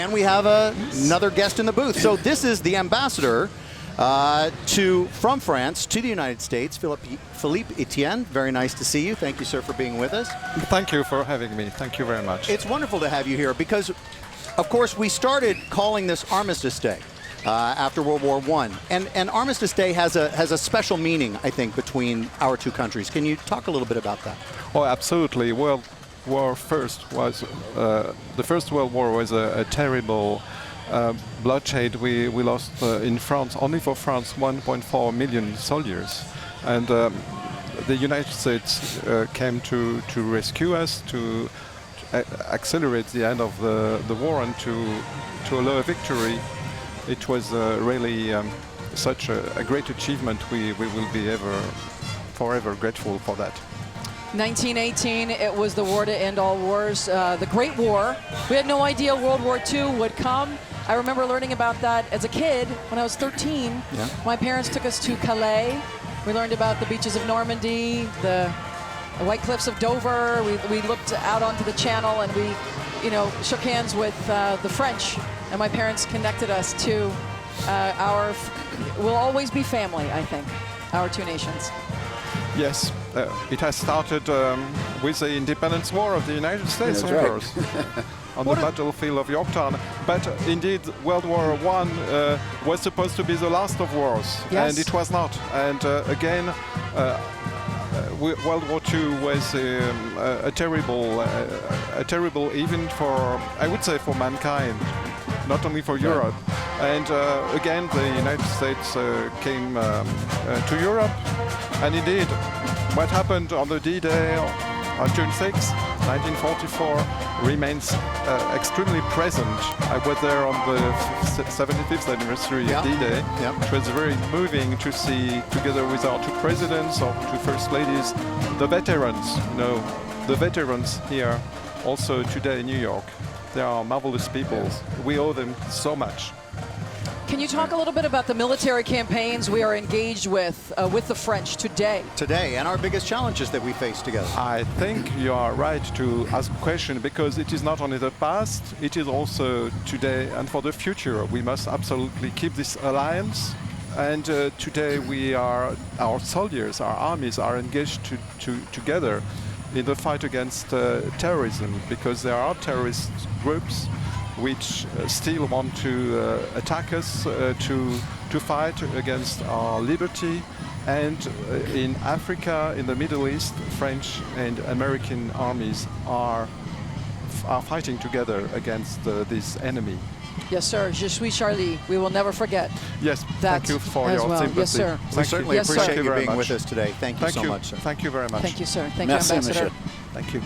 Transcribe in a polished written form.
and we have another guest in the booth. So this is the ambassador from France to the United States, Phillippe Etienne. Very nice to see you. Thank you, sir, for being with us. Thank you for having me. Thank you very much. It's wonderful to have you here because, of course, we started calling this Armistice Day after World War I. And Armistice Day has a special meaning, I think, between our two countries. Can you talk a little bit about that? Oh, absolutely. Well, the First World War was a terrible bloodshed. We lost in France, only for France, 1.4 million soldiers. And the United States came to rescue us, to accelerate the end of the war and to allow a victory. It was really such a great achievement. We will be forever grateful for that. 1918, it was the war to end all wars, the Great War. We had no idea World War II would come. I remember learning about that as a kid when I was 13. Yeah. My parents took us to Calais. We learned about the beaches of Normandy, the White Cliffs of Dover. We looked out onto the Channel and we, shook hands with the French. And my parents connected us to we'll always be family, I think, our two nations. Yes, it has started with the independence war of the United States, That's of right. course, on the battlefield of Yorktown. But indeed, World War I was supposed to be the last of wars, yes. And it was not. And again, World War II was a terrible event for, I would say, for mankind, not only for Europe. And again, the United States came to Europe. And indeed, what happened on the D-Day on June 6, 1944, remains extremely present. I was there on the 75th anniversary of D-Day. Yeah. It was very moving to see, together with our two presidents, our two first ladies, the veterans, the veterans here also today in New York. They are marvelous people. Yes. We owe them so much. Can you talk a little bit about the military campaigns we are engaged with the French today? Today, and our biggest challenges that we face together. I think you are right to ask a question because it is not only the past, it is also today and for the future. We must absolutely keep this alliance. And today our soldiers, our armies are engaged together in the fight against terrorism, because there are terrorist groups which still want to attack us, to fight against our liberty. And in Africa, in the Middle East, French and American armies are fighting together against this enemy. Yes, sir. Je suis Charlie. We will never forget. Yes, that thank you for as your well. sympathy. Yes, sir. We certainly Yes, appreciate sir. you being much. with us today. Thank you so much, sir. Thank you very much. Thank you, sir. Thank Merci, you, Ambassador. monsieur. Thank you.